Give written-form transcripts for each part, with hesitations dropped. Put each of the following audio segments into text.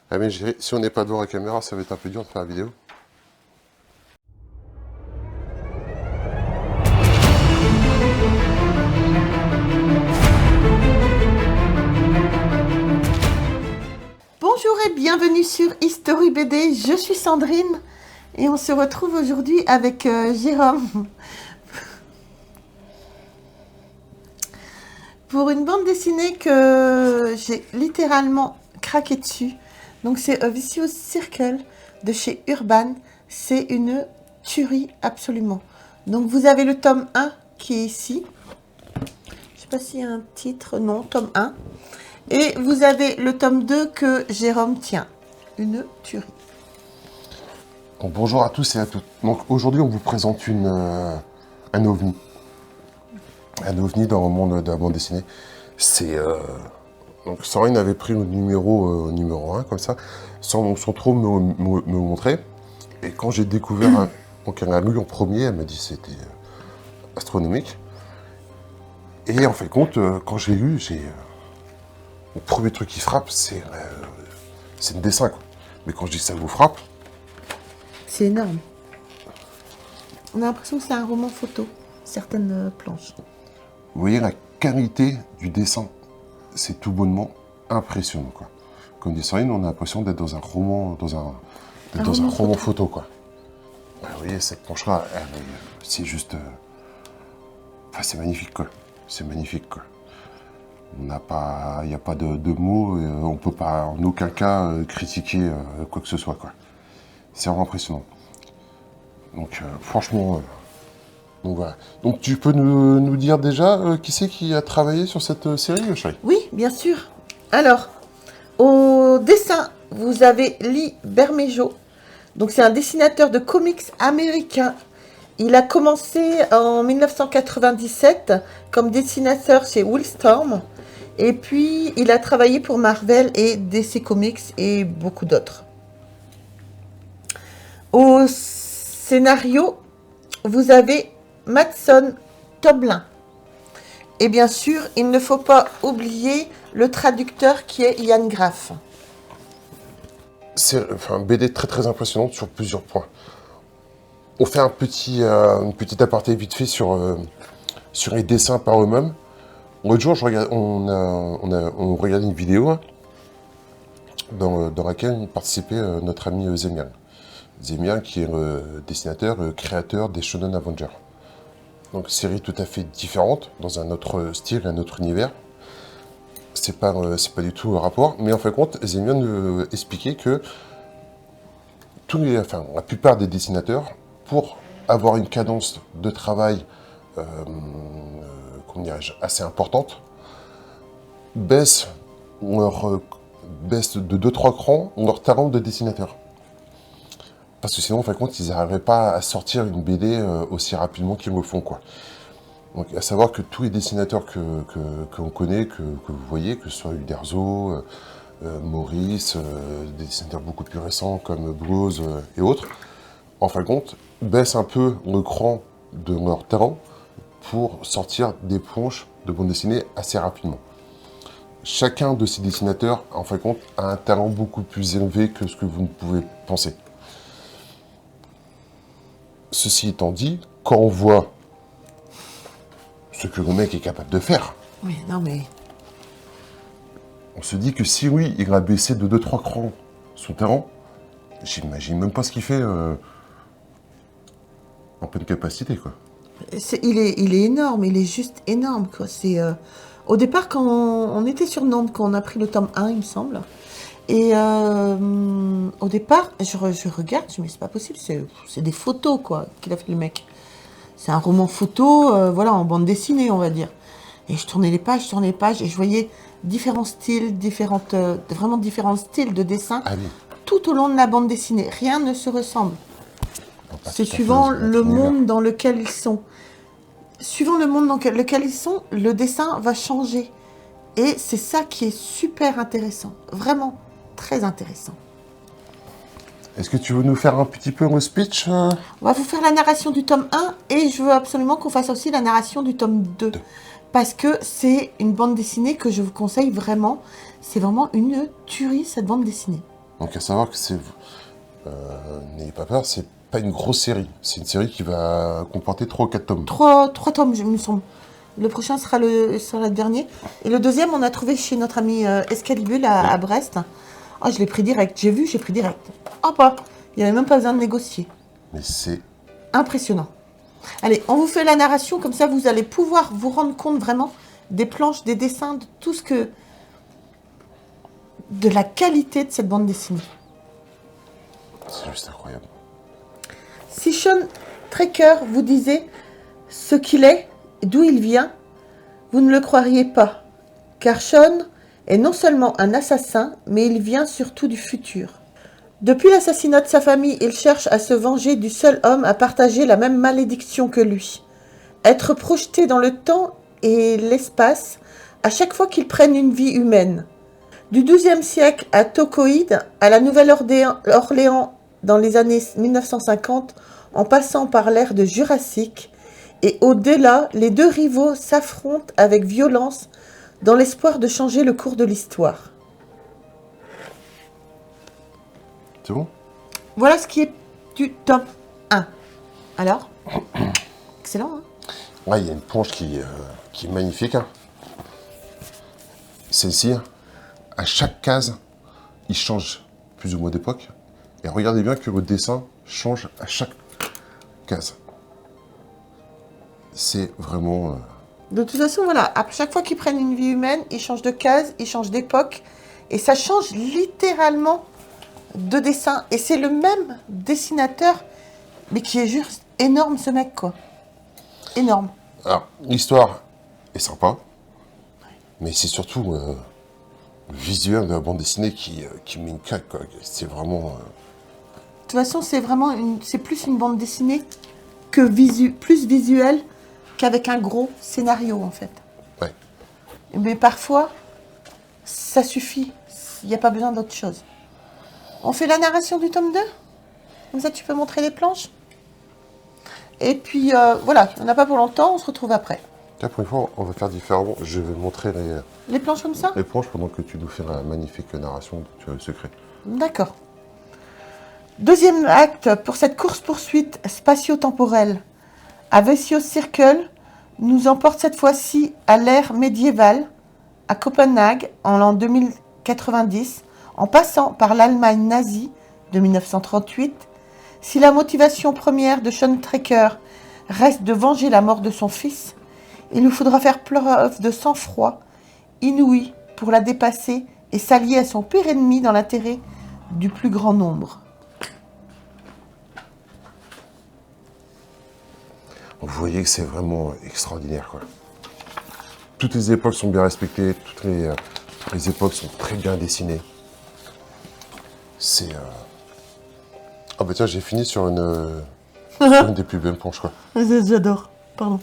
Ah mais si on n'est pas devant la caméra, ça va être un peu dur de faire la vidéo. Bonjour et bienvenue sur History BD, je suis Sandrine et on se retrouve aujourd'hui avec Jérôme pour une bande dessinée que j'ai littéralement craqué dessus. Donc c'est A Vicious Circle de chez Urban, c'est une tuerie absolument. Donc vous avez le tome 1 qui est ici, je sais pas s'il y a un titre, non, tome 1. Et vous avez le tome 2 que Jérôme tient, une tuerie. Donc, bonjour à tous et à toutes. Donc aujourd'hui on vous présente un ovni. Un ovni dans le monde de la bande dessinée. C'est... Donc Sandrine avait pris le numéro 1 comme ça, sans trop me montrer. Et quand j'ai découvert, donc elle a lu en premier, elle m'a dit que c'était astronomique. Et en fin de compte, quand j'ai lu, le premier truc qui frappe, c'est le dessin, quoi. Mais quand je dis que ça vous frappe, C'est énorme. On a l'impression que c'est un roman photo, certaines planches. vous voyez la qualité du dessin, c'est tout bonnement impressionnant, quoi. Comme dit Sandrine, on a l'impression d'être dans un roman, dans un roman photo, quoi. Vous voyez, cette planche-là, c'est juste... Enfin, c'est magnifique, quoi. C'est magnifique, quoi. Il n'y a pas de mots, on ne peut pas en aucun cas critiquer quoi que ce soit, quoi. C'est vraiment impressionnant. Donc, franchement... donc, voilà. Donc, tu peux nous dire déjà qui c'est qui a travaillé sur cette série, chérie? Oui, bien sûr. Alors, au dessin, vous avez Lee Bermejo. Donc, c'est un dessinateur de comics américain. Il a commencé en 1997 comme dessinateur chez Wildstorm. Et puis, il a travaillé pour Marvel et DC Comics et beaucoup d'autres. Au scénario, vous avez Matson Toblin. Et bien sûr, il ne faut pas oublier le traducteur qui est Ian Graff. C'est un BD très très impressionnant sur plusieurs points. On fait une petite aparté vite fait sur les dessins par eux-mêmes. L'autre jour, on regardait une vidéo dans laquelle participait notre ami Zemian. Zemian qui est dessinateur, créateur des Shonen Avengers. Donc série tout à fait différente, dans un autre style, un autre univers. C'est pas du tout le rapport, mais en fin de compte, Zemian expliquait que la plupart des dessinateurs, pour avoir une cadence de travail assez importante, baissent de 2-3 crans leur talent de dessinateur. Parce que sinon, en fin de compte, ils n'arriveraient pas à sortir une BD aussi rapidement qu'ils le font, quoi. Donc, à savoir que tous les dessinateurs que l'on connaît, que vous voyez, que ce soit Uderzo, Maurice, des dessinateurs beaucoup plus récents comme Blues et autres, en fin de compte, baissent un peu le cran de leur talent pour sortir des planches de bande dessinée assez rapidement. Chacun de ces dessinateurs, en fin de compte, a un talent beaucoup plus élevé que ce que vous ne pouvez penser. Ceci étant dit, quand on voit ce que le mec est capable de faire, Oui, non mais... on se dit que si oui, il a baissé de 2-3 crans son talent, j'imagine même pas ce qu'il fait en pleine capacité, quoi. Il est énorme, il est juste énorme, quoi. Au départ, quand on était sur Nantes, quand on a pris le tome 1, il me semble, et au départ, je regarde, je me dis, c'est pas possible, c'est des photos, quoi, qu'il a fait le mec. C'est un roman photo, voilà, en bande dessinée, on va dire. Et je tournais les pages, et je voyais différents styles, vraiment différents styles de dessin, Ah oui. tout au long de la bande dessinée. Rien ne se ressemble. Pas C'est tout à fait suivant notre le univers. monde dans lequel ils sont. Suivant le monde dans lequel ils sont, le dessin va changer. Et c'est ça qui est super intéressant. Vraiment très intéressant. Est-ce que tu veux nous faire un petit peu un speech On va vous faire la narration du tome 1 et je veux absolument qu'on fasse aussi la narration du tome 2. Parce que c'est une bande dessinée que je vous conseille vraiment. C'est vraiment une tuerie, cette bande dessinée. Donc à savoir que n'ayez pas peur, c'est pas une grosse série. C'est une série qui va comporter 3 ou 4 tomes. Trois tomes, il me semble. Le prochain sera le dernier. Et le deuxième, on a trouvé chez notre ami Escalibule à Brest. Ah, je l'ai pris direct. J'ai pris direct. Ah, pas. Il n'y avait même pas besoin de négocier. Mais c'est... Impressionnant. Allez, on vous fait la narration, comme ça vous allez pouvoir vous rendre compte vraiment des planches, des dessins, de tout ce que... de la qualité de cette bande dessinée. C'est juste incroyable. Si Sean Tracker vous disait ce qu'il est, d'où il vient, vous ne le croiriez pas. Car Sean est non seulement un assassin, mais il vient surtout du futur. Depuis l'assassinat de sa famille, il cherche à se venger du seul homme à partager la même malédiction que lui. Être projeté dans le temps et l'espace à chaque fois qu'il prenne une vie humaine. Du XIIe siècle à Tokoïde, à la Nouvelle-Orléans dans les années 1950, en passant par l'ère de Jurassique, et au-delà, les deux rivaux s'affrontent avec violence dans l'espoir de changer le cours de l'histoire. C'est bon? Voilà ce qui est du tome 1. Alors? Excellent, hein? Ouais, il y a une planche qui est magnifique. Hein. Celle-ci, à chaque case, il change plus ou moins d'époque. Et regardez bien que le dessin change à chaque case. C'est vraiment... De toute façon, voilà, à chaque fois qu'ils prennent une vie humaine, ils changent de case, ils changent d'époque, et ça change littéralement de dessin. Et c'est le même dessinateur, mais qui est juste énorme, ce mec, quoi. Énorme. Alors, l'histoire est sympa, mais c'est surtout le visuel de la bande dessinée qui met une claque, quoi. C'est vraiment... De toute façon, c'est plus une bande dessinée que plus visuelle qu'avec un gros scénario, en fait. Ouais. Mais parfois, ça suffit. Il n'y a pas besoin d'autre chose. On fait la narration du tome 2 ? Comme ça, tu peux montrer les planches. Et puis, voilà, on n'a pas pour longtemps, on se retrouve après. La première fois, on va faire différemment. Je vais montrer Les planches comme ça ? les planches pendant que tu nous fais la magnifique narration du secret. D'accord. Deuxième acte pour cette course-poursuite spatio-temporelle. Avesios Circle nous emporte cette fois-ci à l'ère médiévale, à Copenhague, en l'an 2090, en passant par l'Allemagne nazie de 1938. Si la motivation première de Sean Tracker reste de venger la mort de son fils, il nous faudra faire preuve de sang-froid inouï pour la dépasser et s'allier à son pire ennemi dans l'intérêt du plus grand nombre. Vous voyez que c'est vraiment extraordinaire, quoi. Toutes les époques sont bien respectées, toutes les époques sont très bien dessinées. C'est... Ah bah tiens, j'ai fini sur une des plus belles planches, quoi. J'adore, pardon.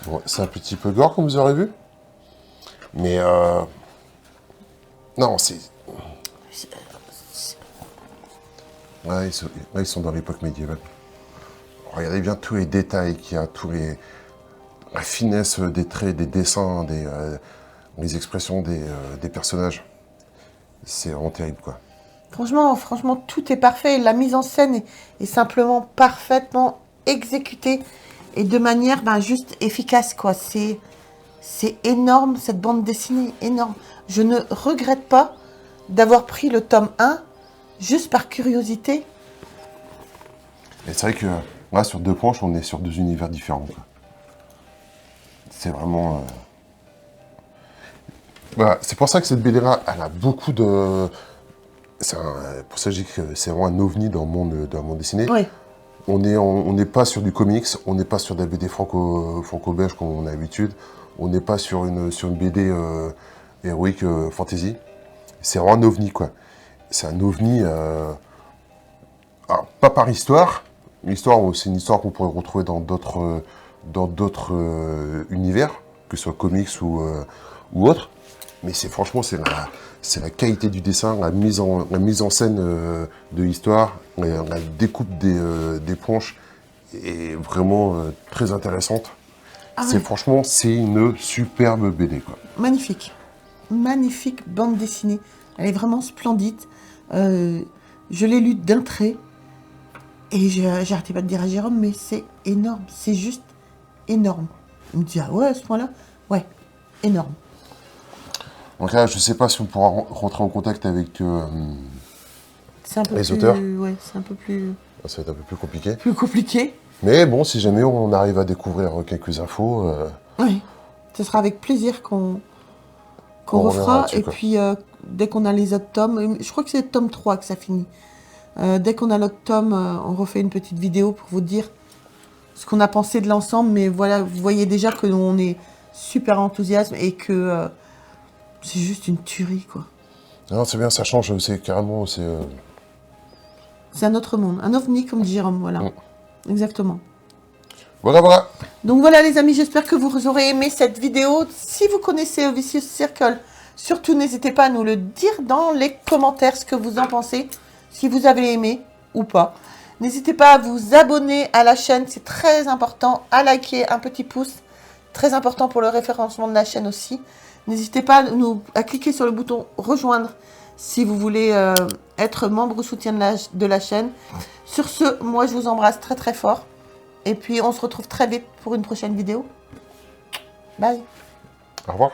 Bon, c'est un petit peu gore, comme vous aurez vu. Mais non, c'est... Ouais, là, ils sont dans l'époque médiévale. Regardez bien tous les détails qu'il y a, la finesse des traits, des dessins, les expressions des personnages. C'est vraiment terrible, quoi. Franchement, tout est parfait. La mise en scène est simplement parfaitement exécutée et de manière juste efficace, quoi. C'est énorme, cette bande dessinée, énorme. Je ne regrette pas d'avoir pris le tome 1 juste par curiosité. Et c'est vrai que là, sur 2 planches, on est sur 2 univers différents, quoi. C'est vraiment... Voilà, c'est pour ça que cette BD-là, elle a beaucoup de... Pour ça que je dis que c'est vraiment un ovni dans le monde de la bande dessinée. Oui. On n'est pas sur du comics, on n'est pas sur de la BD franco-belge comme on a l'habitude, on n'est pas sur une BD héroïque fantasy. C'est vraiment un ovni, quoi. C'est un ovni, alors, pas par histoire. L'histoire, c'est une histoire qu'on pourrait retrouver dans d'autres univers, que ce soit comics ou autre. Mais franchement, c'est la qualité du dessin, la mise en scène de l'histoire, la découpe des planches est vraiment très intéressante. Ah ouais. Franchement, c'est une superbe BD, quoi. Magnifique. Magnifique bande dessinée. Elle est vraiment splendide. Je l'ai lu d'un trait. Et j'arrêtais pas de dire à Jérôme, mais c'est énorme. C'est juste énorme. Il me dit, ah ouais, à ce point-là? Ouais, énorme. Donc là, je sais pas si on pourra rentrer en contact avec C'est un peu les plus, auteurs. ouais, c'est un peu plus Ça va être un peu plus compliqué. compliqué. Mais bon, si jamais on arrive à découvrir quelques infos, Oui, ce sera avec plaisir qu'on On reviendra refera. là-dessus, Et quoi. puis, dès qu'on a les autres tomes, je crois que c'est le tome 3 que ça finit. Dès qu'on a l'autre tome, on refait une petite vidéo pour vous dire ce qu'on a pensé de l'ensemble. Mais voilà, vous voyez déjà que on est super enthousiaste et que c'est juste une tuerie, quoi. non, c'est bien, ça change, c'est carrément, c'est... C'est un autre monde, un ovni, comme dit Jérôme, voilà. Exactement. Voilà, voilà. Donc voilà les amis, j'espère que vous aurez aimé cette vidéo. Si vous connaissez A Vicious Circle, surtout n'hésitez pas à nous le dire dans les commentaires ce que vous en pensez, si vous avez aimé ou pas. N'hésitez pas à vous abonner à la chaîne, c'est très important, à liker, un petit pouce, très important pour le référencement de la chaîne aussi. N'hésitez pas à cliquer sur le bouton rejoindre si vous voulez être membre ou soutien de la chaîne. Sur ce, moi je vous embrasse très très fort. Et puis on se retrouve très vite pour une prochaine vidéo. Bye. Au revoir.